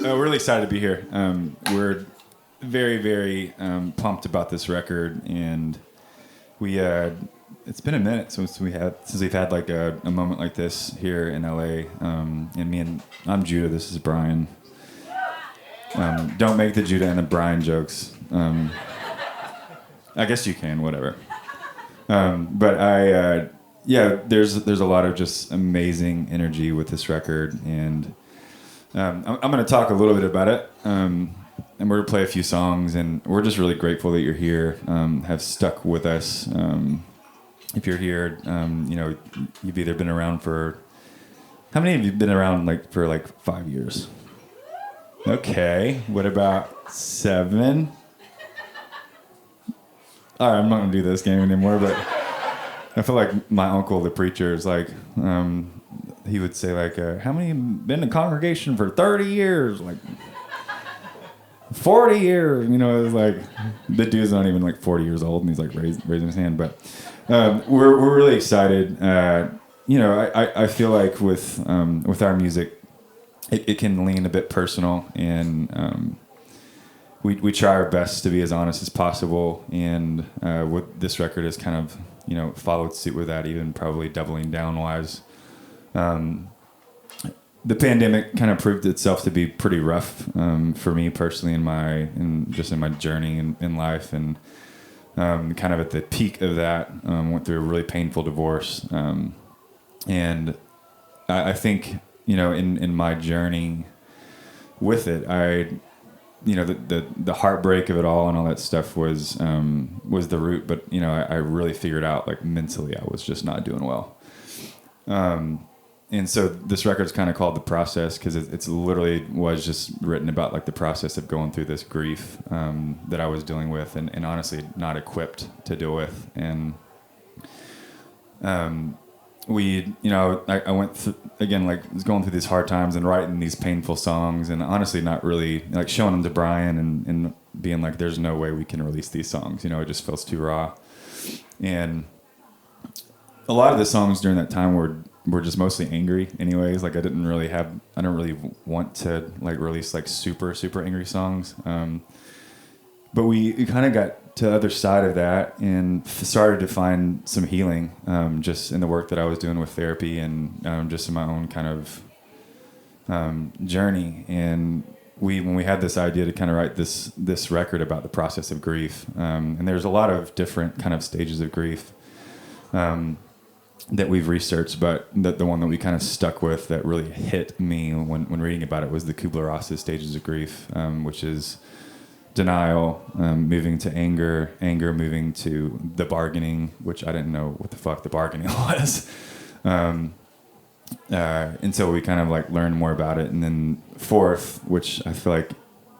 We're really excited to be here. We're very, very pumped about this record, and we it's been a minute since we've had like a moment like this here in LA. And I'm Judah. This is Brian. Don't make the Judah and the Brian jokes. I guess you can, whatever. But there's a lot of just amazing energy with this record, and I'm going to talk a little bit about it, and we're going to play a few songs, and we're just really grateful that you're here, have stuck with us. If you're here, you've either been around for, how many of you have been around for 5 years? Okay, what about 7? All right, I'm not going to do this game anymore, but I feel like my uncle, the preacher, is like, he would say how many been in the congregation for 30 years? 40 years, it was like, the dude's not even 40 years old, and he's raising his hand, but we're really excited. I feel like with our music, it can lean a bit personal, and we try our best to be as honest as possible, and what this record has kind of followed suit with that, even probably doubling down wise. The pandemic kind of proved itself to be pretty rough for me personally in my journey in life, and kind of at the peak of that, went through a really painful divorce, and I think in my journey with it, the heartbreak of it all and all that stuff was the root, but I really figured out mentally I was just not doing well. And so this record's kind of called The Process because it's literally was just written about the process of going through this grief that I was dealing with, and honestly not equipped to deal with. And I went through, again, was going through these hard times and writing these painful songs, and honestly not really showing them to Brian and being there's no way we can release these songs. It just feels too raw. And a lot of the songs during that time were just mostly angry anyways. I didn't really want to release super, super angry songs. But we kind of got to the other side of that and started to find some healing just in the work that I was doing with therapy and just in my own kind of journey. And when we had this idea to kind of write this record about the process of grief, and there's a lot of different kind of stages of grief that we've researched, but the one that we kind of stuck with that really hit me when reading about it was the Kubler-Ross's stages of grief, which is denial, moving to anger, moving to the bargaining, which I didn't know what the fuck the bargaining was, until we kind of learned more about it. And then fourth, which I feel like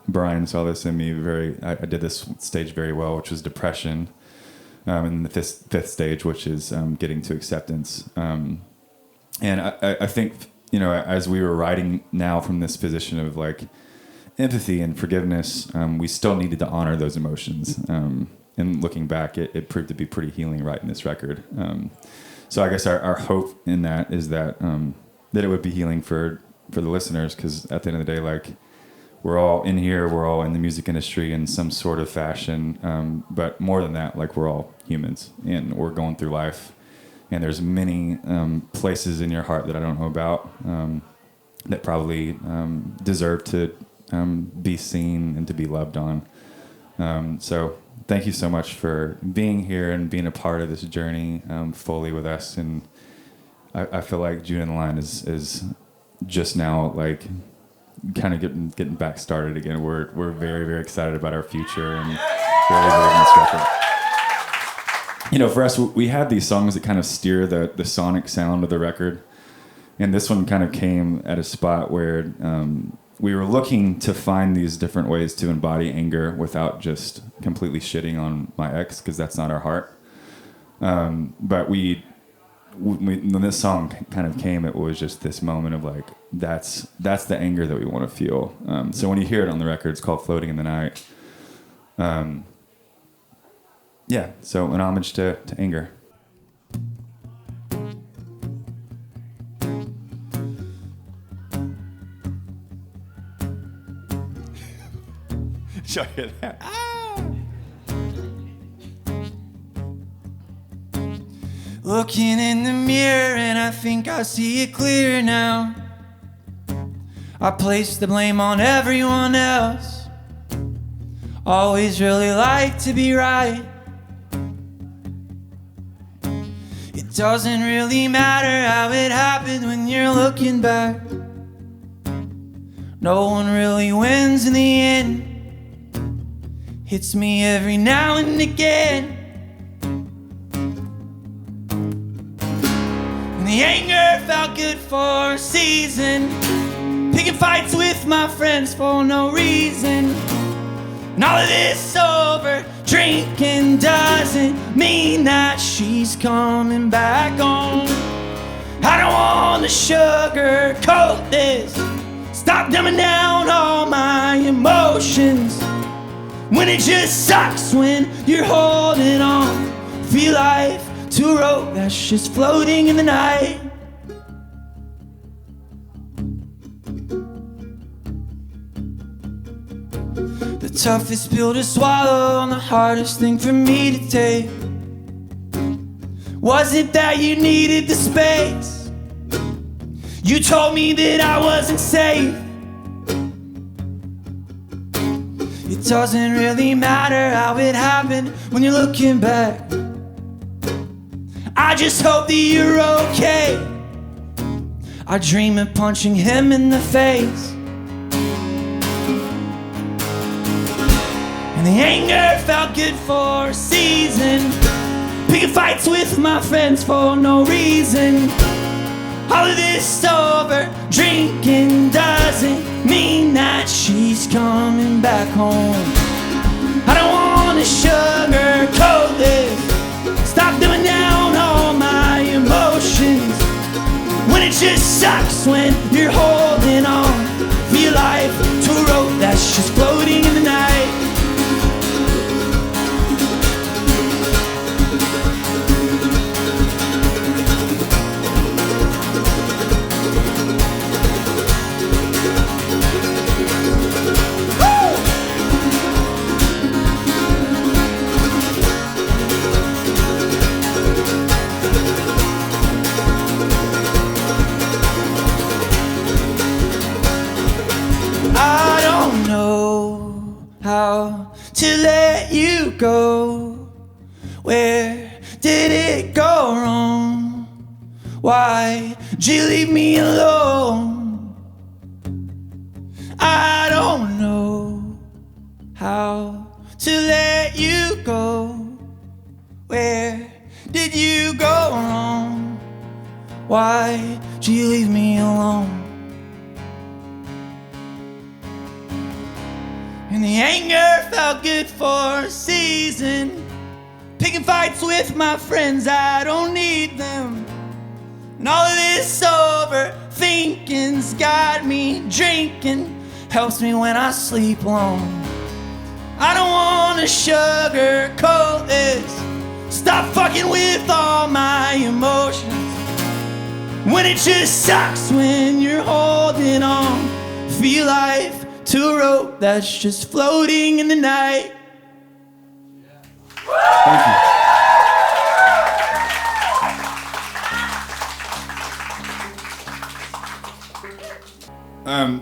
Brian saw this in me I did this stage very well, which was depression. And the fifth stage, which is getting to acceptance. And I think, as we were writing now from this position of empathy and forgiveness, we still needed to honor those emotions. And looking back, it proved to be pretty healing writing this record. So I guess our hope in that is that it would be healing for the listeners, because at the end of the day, we're all in here, we're all in the music industry in some sort of fashion, but more than that, we're all humans, and we're going through life, and there's many places in your heart that I don't know about that probably deserve to be seen and to be loved on. So thank you so much for being here and being a part of this journey fully with us, and I feel like June in the Line is just now kind of getting back started again. We're very, very excited about our future and really believe in this record. For us, we had these songs that kind of steer the sonic sound of the record, and this one kind of came at a spot where we were looking to find these different ways to embody anger without just completely shitting on my ex, because that's not our heart. But when this song kind of came, it was just this moment of that's the anger that we want to feel. So when you hear it on the record, it's called Floating in the Night. So an homage to anger. Show you that. Ah! Looking in the mirror and I think I see it clear now. I place the blame on everyone else. Always really like to be right. It doesn't really matter how it happened when you're looking back. No one really wins in the end. Hits me every now and again. And the anger felt good for a season. Picking fights with my friends for no reason. And all of this over drinking doesn't mean that she's coming back home. I don't want to sugarcoat this. Stop dumbing down all my emotions. When it just sucks when you're holding on. Feel life to a rope that's just floating in the night. The toughest pill to swallow and the hardest thing for me to take. Was it that you needed the space? You told me that I wasn't safe. It doesn't really matter how it happened when you're looking back. I just hope that you're okay. I dream of punching him in the face. And the anger felt good for a season. Picking fights with my friends for no reason. All of this over drinking doesn't mean that she's coming back home. I don't want to sugarcoat this. Stop dumbing down all my emotions. When it just sucks when you're holding on. Feel life to a rope that's just floating in the night. How to let you go? Where did it go wrong? Why did you leave me alone? I don't know how to let you go. Where did you go wrong? Why did you leave me alone? And the anger felt good for a season. Picking fights with my friends, I don't need them. And all of this overthinking's got me drinking. Helps me when I sleep alone. I don't wanna sugarcoat this. Stop fucking with all my emotions. When it just sucks when you're holding on. Feel life to a rope that's just floating in the night. Thank you.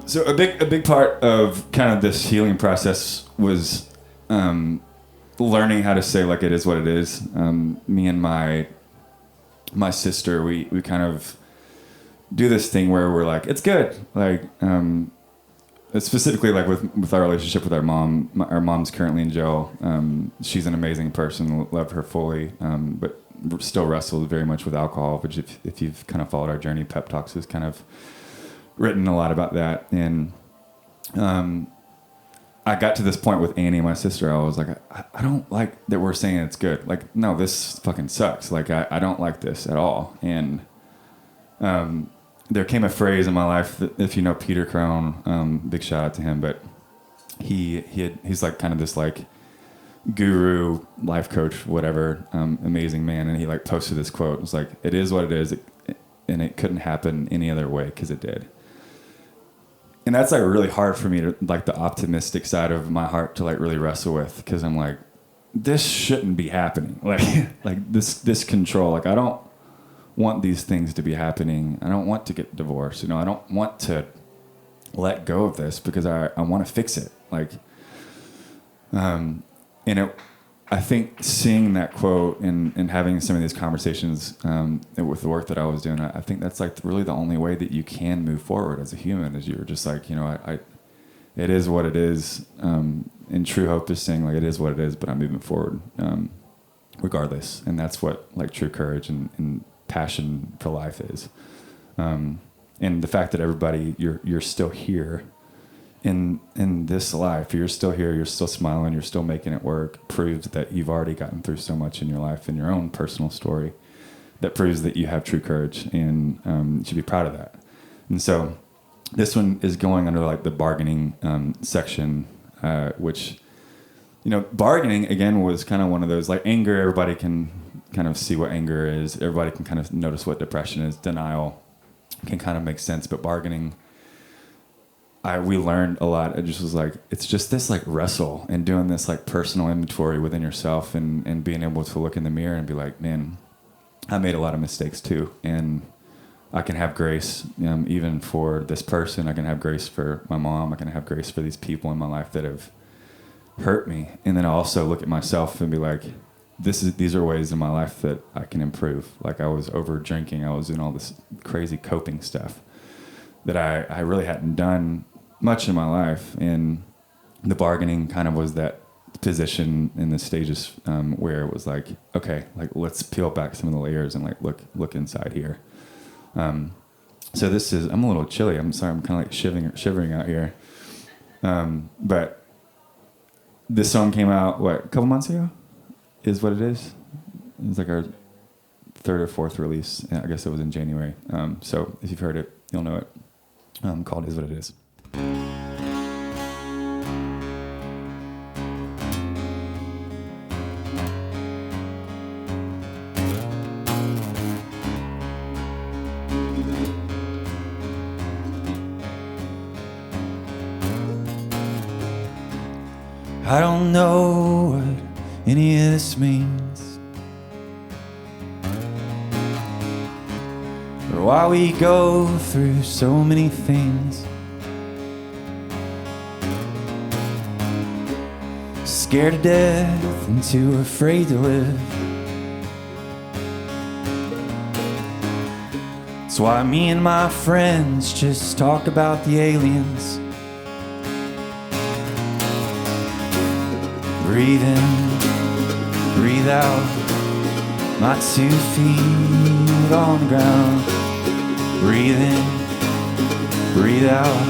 So a big part of kind of this healing process was learning how to say like it is what it is. Me and my sister, we kind of do this thing where we're like, it's good. Like, specifically like with our relationship with our mom. Our mom's currently in jail. She's an amazing person, love her fully, but still wrestles very much with alcohol, which if you've kind of followed our journey, Pep Talks has kind of written a lot about that. And I got to this point with Annie, my sister. I was like, I don't like that we're saying it's good. Like, no, this fucking sucks. Like, I don't like this at all. And there came a phrase in my life that, if you know Peter Crown, big shout out to him, but he's like kind of this like guru, life coach, whatever, amazing man. And he like posted this quote. It was like, it is what it is. And it couldn't happen any other way because it did. and that's like really hard for me to like the optimistic side of my heart to like really wrestle with, because I'm like, this shouldn't be happening. Like this control. Like I don't want these things to be happening. I don't want to get divorced. I don't want to let go of this because I want to fix it. Like, I think seeing that quote and having some of these conversations with the work that I was doing, I think that's like really the only way that you can move forward as a human, is you're just like, it is what it is. And true hope is saying like, it is what it is, but I'm moving forward regardless. And that's what like true courage and passion for life is. And the fact that everybody, you're still here in this life, you're still here, you're still smiling, you're still making it work, proves that you've already gotten through so much in your life, in your own personal story, that proves that you have true courage, and you should be proud of that. And so this one is going under like the bargaining section, which, bargaining again was kind of one of those, like anger, everybody can kind of see what anger is, everybody can kind of notice what depression is, denial can kind of make sense, but bargaining, we learned a lot. It just was like, it's just this like wrestle and doing this like personal inventory within yourself, and being able to look in the mirror and be like, man, I made a lot of mistakes too. And I can have grace even for this person. I can have grace for my mom. I can have grace for these people in my life that have hurt me. And then I also look at myself and be like, these are ways in my life that I can improve. Like I was over drinking. I was doing all this crazy coping stuff that I really hadn't done much in my life, and the bargaining kind of was that position in the stages where it was like, okay, like let's peel back some of the layers and like look inside here. So this is, I'm a little chilly. I'm sorry, I'm kind of like shivering out here. But this song came out a couple months ago, is what it is. It's like our third or fourth release. I guess it was in January. So if you've heard it, you'll know it. Called Is What It Is. I don't know what any of this means, or why we go through so many things. Scared to death and too afraid to live. That's why me and my friends just talk about the aliens. Breathe in, breathe out, my 2 feet on the ground. Breathe in, breathe out,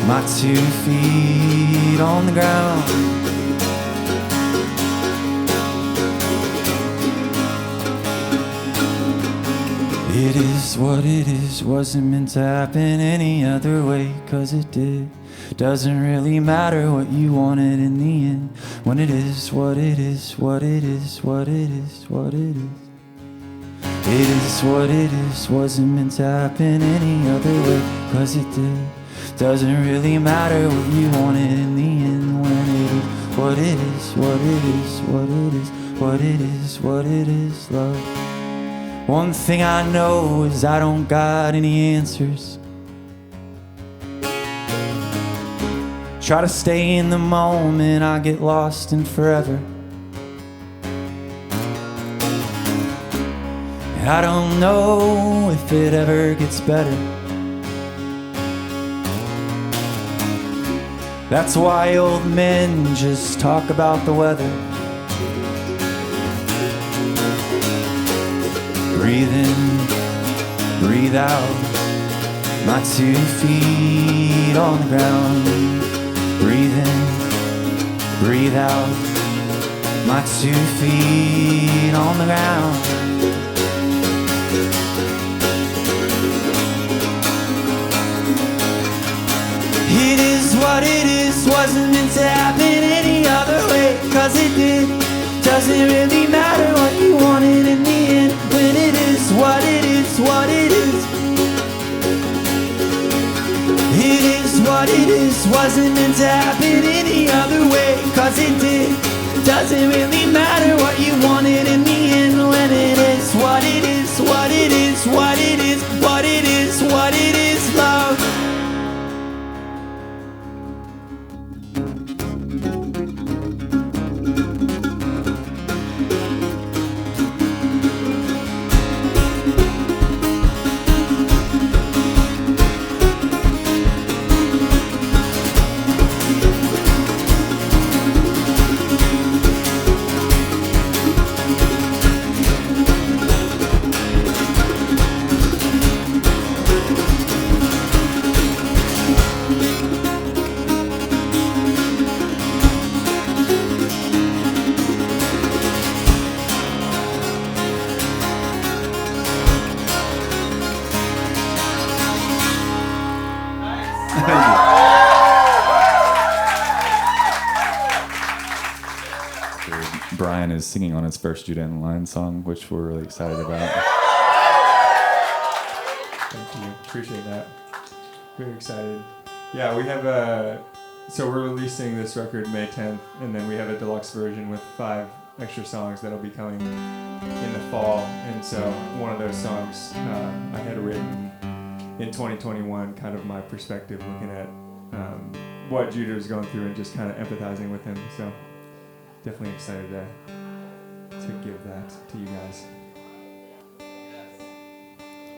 my 2 feet on the ground. It is what it is, wasn't meant to happen any other way, 'cause it did. Doesn't really matter what you wanted in the end, when it is what it is, what it is, what it is, what it is. It is what it is, wasn't meant to happen any other way, 'cause it did. Doesn't really matter what you wanted in the end, when it is what it is, what it is, what it is, what it is, what it is, love. One thing I know is I don't got any answers. Try to stay in the moment, I get lost in forever. And I don't know if it ever gets better. That's why old men just talk about the weather. Breathe in, breathe out, my 2 feet on the ground. Breathe in, breathe out, my 2 feet on the ground. It is what it is, wasn't meant to happen any other way, 'cause it did. Doesn't really matter what you wanted in the end, when it is what it is, what it is. It is wasn't meant to happen any other way, 'cause it did. Doesn't really matter what you wanted in the end, when it is what it is, what it is, what it is, what it is, what it is, love. Brian is singing on his first Judah and the Lion song, which we're really excited about. Thank you. Appreciate that. Very excited. Yeah, we have so we're releasing this record May 10th, and then we have a deluxe version with 5 extra songs that'll be coming in the fall. And so one of those songs I had written in 2021, kind of my perspective, looking at what Judah was going through and just kind of empathizing with him. So definitely excited to give that to you guys.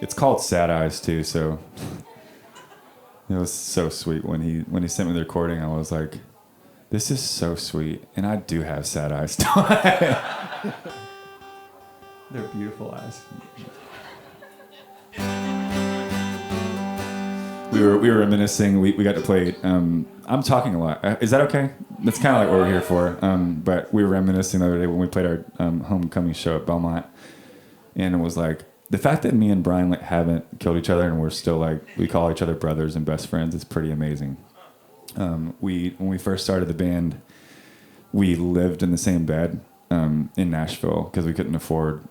It's called Sad Eyes too, so it was so sweet when he sent me the recording. I was like, this is so sweet, and I do have sad eyes. They're beautiful eyes. We were reminiscing. We got to play. I'm talking a lot. Is that okay? That's kind of like what we're here for. But we were reminiscing the other day when we played our homecoming show at Belmont, and it was like the fact that me and Brian like haven't killed each other and we're still like we call each other brothers and best friends. It's pretty amazing. When we first started the band, we lived in the same bed in Nashville because we couldn't afford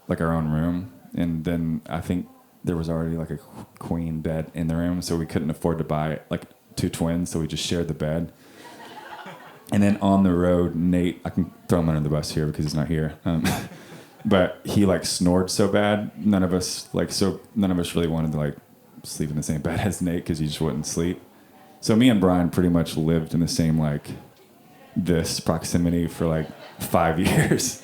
like our own room, and then I think there was already like a queen bed in the room, so we couldn't afford to buy like 2 twins, so we just shared the bed. And then on the road, Nate, I can throw him under the bus here because he's not here, but he like snored so bad, none of us really wanted to like sleep in the same bed as Nate because he just wouldn't sleep. So me and Brian pretty much lived in the same like this proximity for like 5 years.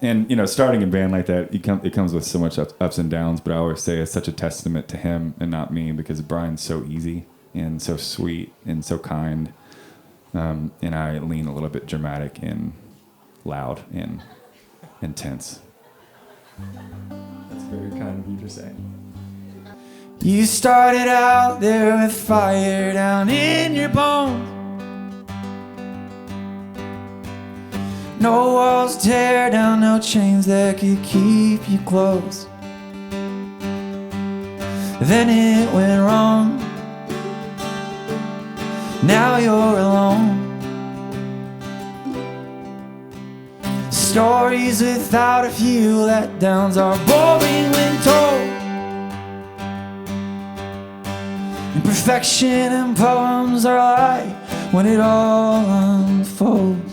And you know, starting a band like that, it comes with so much ups and downs. But I always say it's such a testament to him and not me, because Brian's so easy and so sweet and so kind, and I lean a little bit dramatic and loud and intense. That's very kind of you to say. You started out there with fire down in your bones. No walls to tear down, no chains that could keep you close. Then it went wrong. Now you're alone. Stories without a few letdowns are boring when told. Imperfection and poems are like when it all unfolds.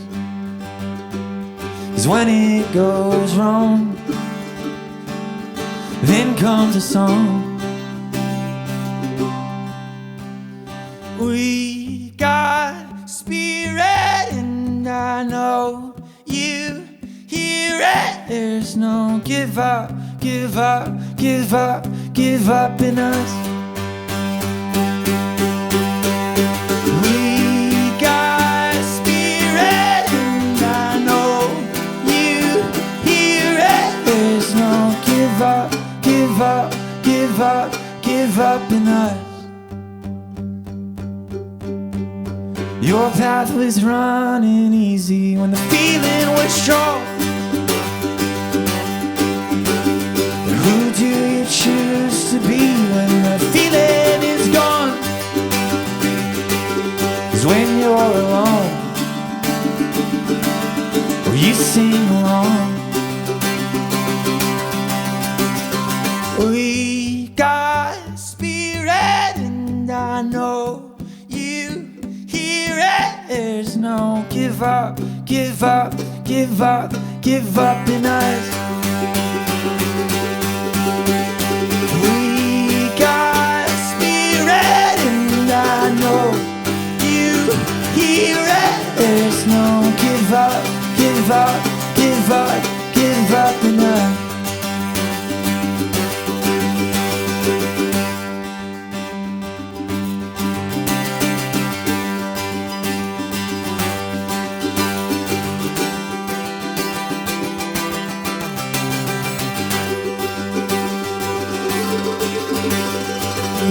'Cause when it goes wrong, then comes a song. We got spirit, and I know you hear it. There's no give up, give up, give up, give up in us. Give up, give up, give up in us. Your path was running easy when the feeling was strong. But who do you choose to be when the feeling is gone? 'Cause when you're alone, or you sing along. We got spirit, and I know There's no give up, give up, give up, give up in us. We got spirit, and I know you hear it. There's no give up, give up, give up, give up in us.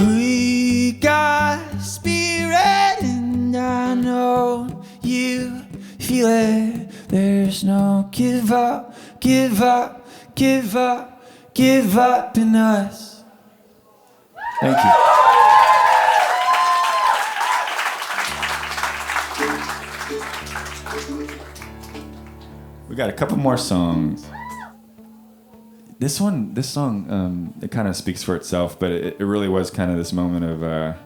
We got spirit, and I know you feel it. There's no give up, give up, give up, give up in us. Thank you. We got a couple more songs. This song, it kind of speaks for itself, but it really was kind of this moment of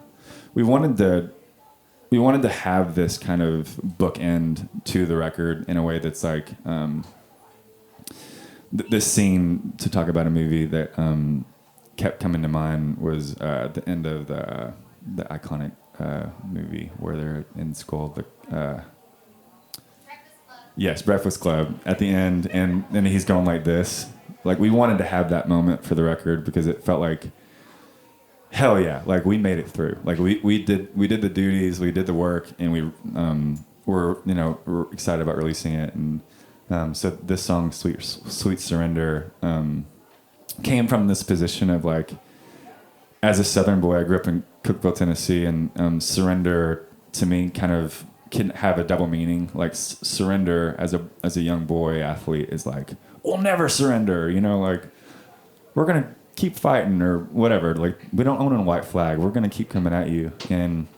we wanted to have this kind of bookend to the record in a way that's like this scene to talk about a movie that kept coming to mind was the end of the iconic movie where they're in school. Yes, Breakfast Club at the end, and then he's going like this. Like, we wanted to have that moment for the record because it felt like, hell yeah, like we made it through. Like we did the duties, we did the work, and we we're excited about releasing it. And so this song, Sweet Surrender, came from this position of like, as a Southern boy, I grew up in Cookeville, Tennessee, and surrender to me kind of can have a double meaning. Like surrender as a young boy athlete is like, we'll never surrender, like we're going to keep fighting or whatever. Like, we don't own a white flag. We're going to keep coming at you. And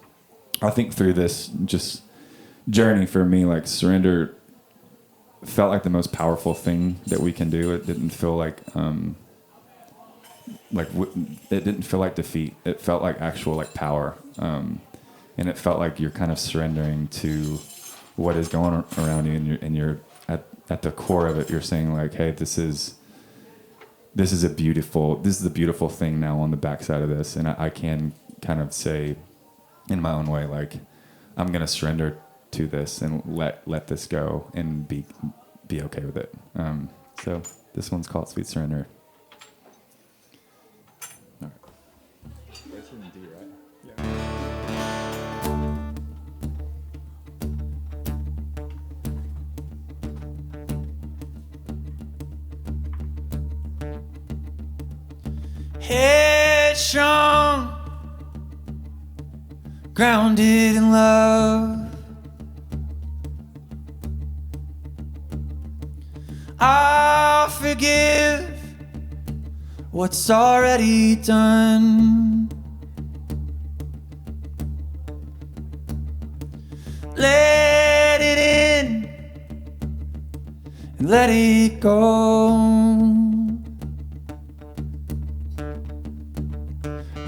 I think through this just journey for me, like surrender felt like the most powerful thing that we can do. It didn't feel like, it didn't feel like defeat. It felt like actual like power. And it felt like you're kind of surrendering to what is going around you, and you're at the core of it, you're saying like, hey, this is the beautiful thing now on the backside of this. And I can kind of say in my own way, like, I'm going to surrender to this and let this go and be okay with it. So this one's called Sweet Surrender. All right. That's in D, right? Yeah. Headstrong, grounded in love. I'll forgive what's already done. Let it in and let it go.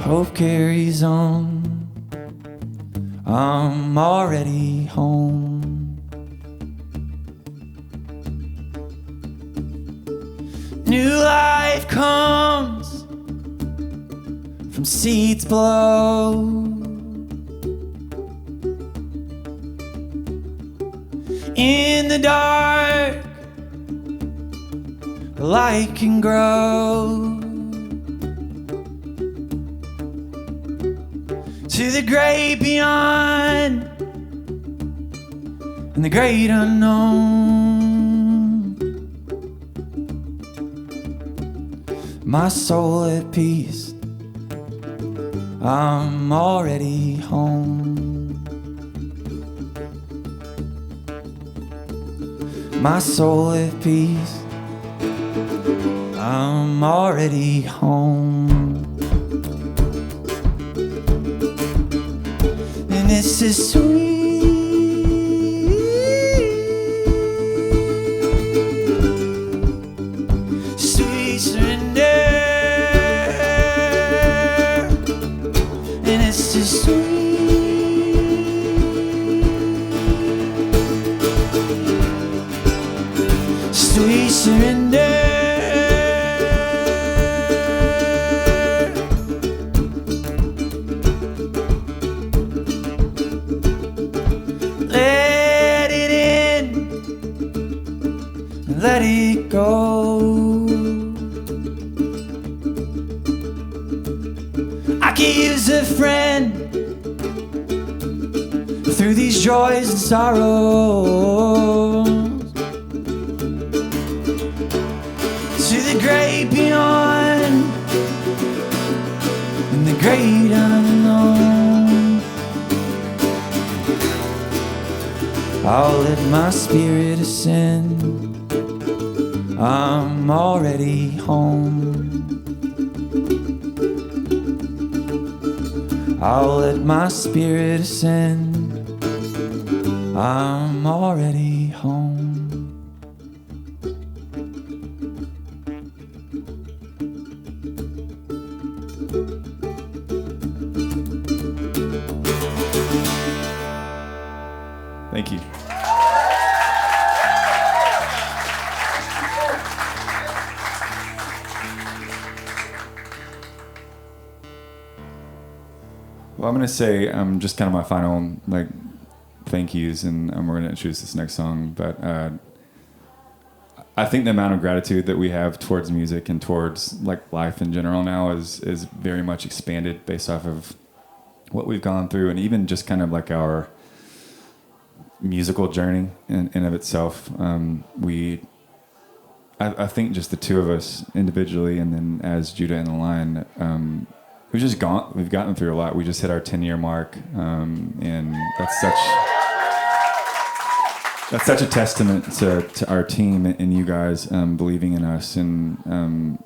Hope carries on. I'm already home. New life comes from seeds below. In the dark, the light can grow. To the great beyond and the great unknown. My soul at peace, I'm already home. My soul at peace, I'm already home. And it's just sweet surrender. And it's just sweet through these joys and sorrows, to the great beyond and the great unknown. I'll let my spirit ascend. I'm already home. I'll let my spirit ascend. I'm already home. Thank you. Well, I'm gonna say just kind of my final thank yous, and we're gonna introduce this next song. But I think the amount of gratitude that we have towards music and towards life in general now is very much expanded based off of what we've gone through, and even just kind of our musical journey in of itself. I think just the two of us individually, and then as Judah in the line. We've gotten through a lot. We just hit our 10-year mark, and that's such a testament to our team and you guys believing in us. And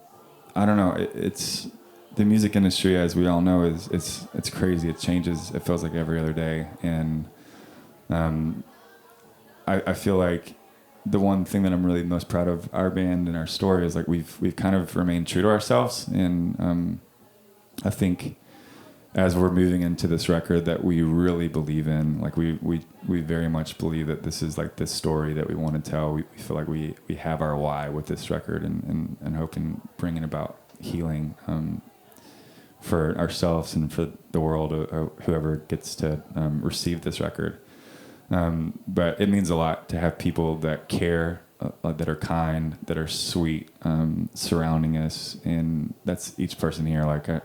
I don't know, it's the music industry, as we all know, it's crazy. It changes. It feels like every other day, and I feel like the one thing that I'm really most proud of our band and our story is we've kind of remained true to ourselves, and I think as we're moving into this record that we really believe in, we very much believe that this is this story that we want to tell. We feel like we have our why with this record, and hoping bringing about healing for ourselves and for the world, or whoever gets to receive this record. But it means a lot to have people that care, that are kind, that are sweet, surrounding us, and that's each person here.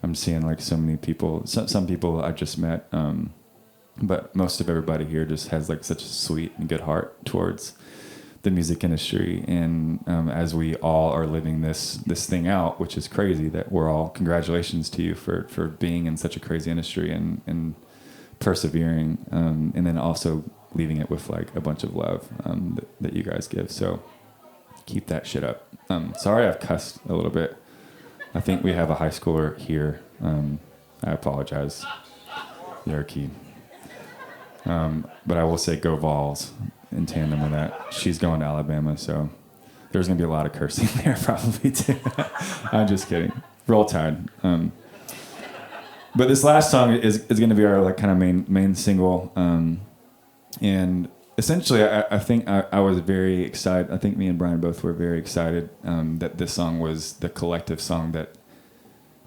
I'm seeing so many people. Some people I just met, but most of everybody here just has such a sweet and good heart towards the music industry. And as we all are living this thing out, which is crazy, that we're all, congratulations to you for being in such a crazy industry and persevering, and then also leaving it with a bunch of love that you guys give. So keep that shit up. Sorry I've cussed a little bit. I think we have a high schooler here. I apologize. You're key. But I will say go Vols in tandem with that. She's going to Alabama, so there's going to be a lot of cursing there probably too. I'm just kidding. Roll Tide. But this last song is going to be our kind of main single. And essentially, I think I was very excited. I think me and Brian both were very excited that this song was the collective song that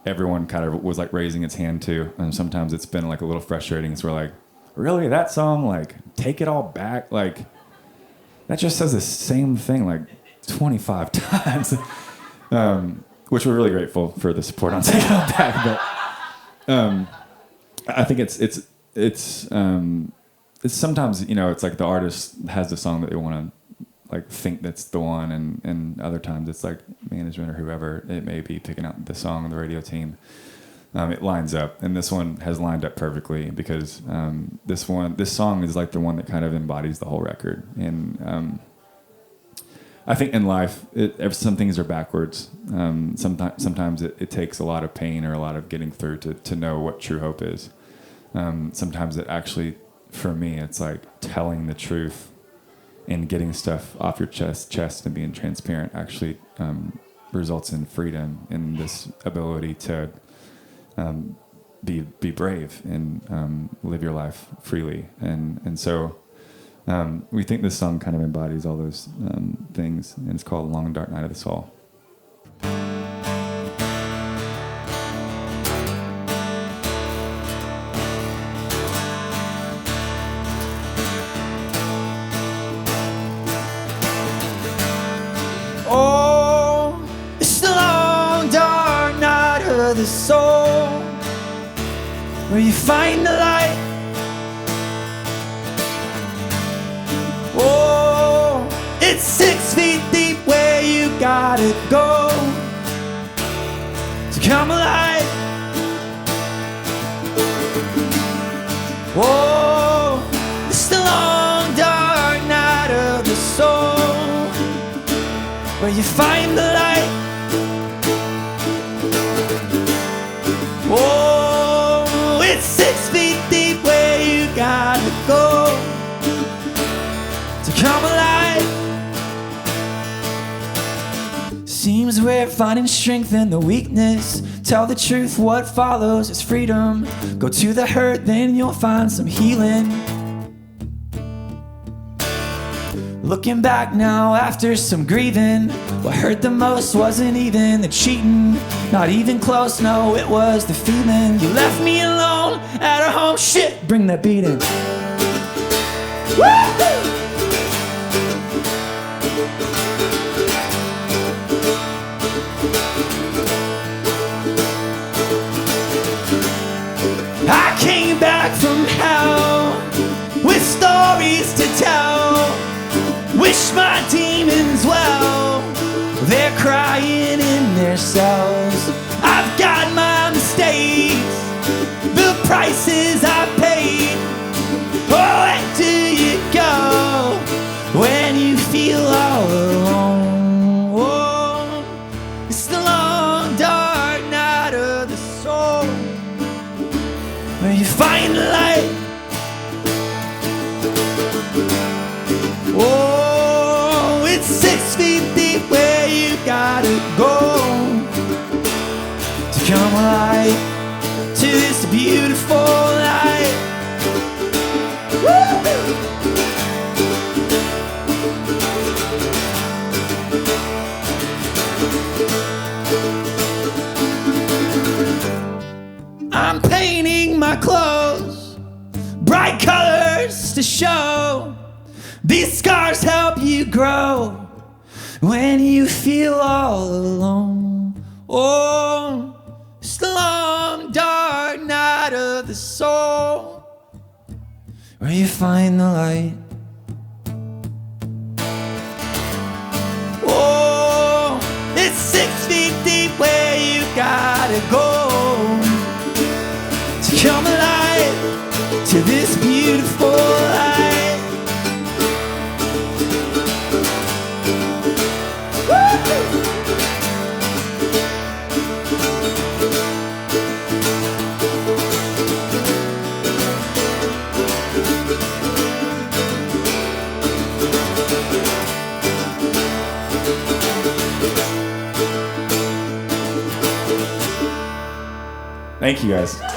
everyone kind of was raising its hand to. And sometimes it's been a little frustrating. So we're really, that song, Take It All Back? That just says the same thing 25 times. Which we're really grateful for the support on Take It All Back. But I think it's sometimes, it's the artist has the song that they want to think that's the one, and other times it's management or whoever it may be picking out the song on the radio team. It lines up, and this one has lined up perfectly because this song is the one that kind of embodies the whole record. And I think in life, some things are backwards. Sometimes it takes a lot of pain or a lot of getting through to know what true hope is. Sometimes it actually, for me, it's telling the truth and getting stuff off your chest and being transparent actually results in freedom and this ability to be brave and live your life freely. And so we think this song kind of embodies all those things, and it's called Long and Dark Night of the Soul. Oh, it's the long dark night of the soul, where you find the light it's 6 feet deep where you gotta go to come alive. Whoa, it's the long dark night of the soul where you find the light. Whoa, it's 6 feet deep where you gotta go to come alive. Seems we're finding strength in the weakness. Tell the truth, what follows is freedom. Go to the hurt, then you'll find some healing. Looking back now after some grieving, what hurt the most wasn't even the cheating. Not even close, no, it was the feeling. You left me alone at our home, shit, bring that beat in. Woo-hoo! I came back from hell with stories to tell. Wish my demons well, they're crying in their cells. I've got my mistakes, the prices I paid. Oh, where do you go when you feel all alone? Oh, it's the long dark night of the soul where you find the light. Oh, it's 6 feet deep where you gotta go to come alive to this beautiful light. Woo! I'm painting my clothes bright colors to show. These scars help you grow when you feel all alone. Oh, it's the long dark night of the soul where you find the light. Oh, it's 6 feet deep where you gotta go to come alive to this beautiful light. Thank you guys.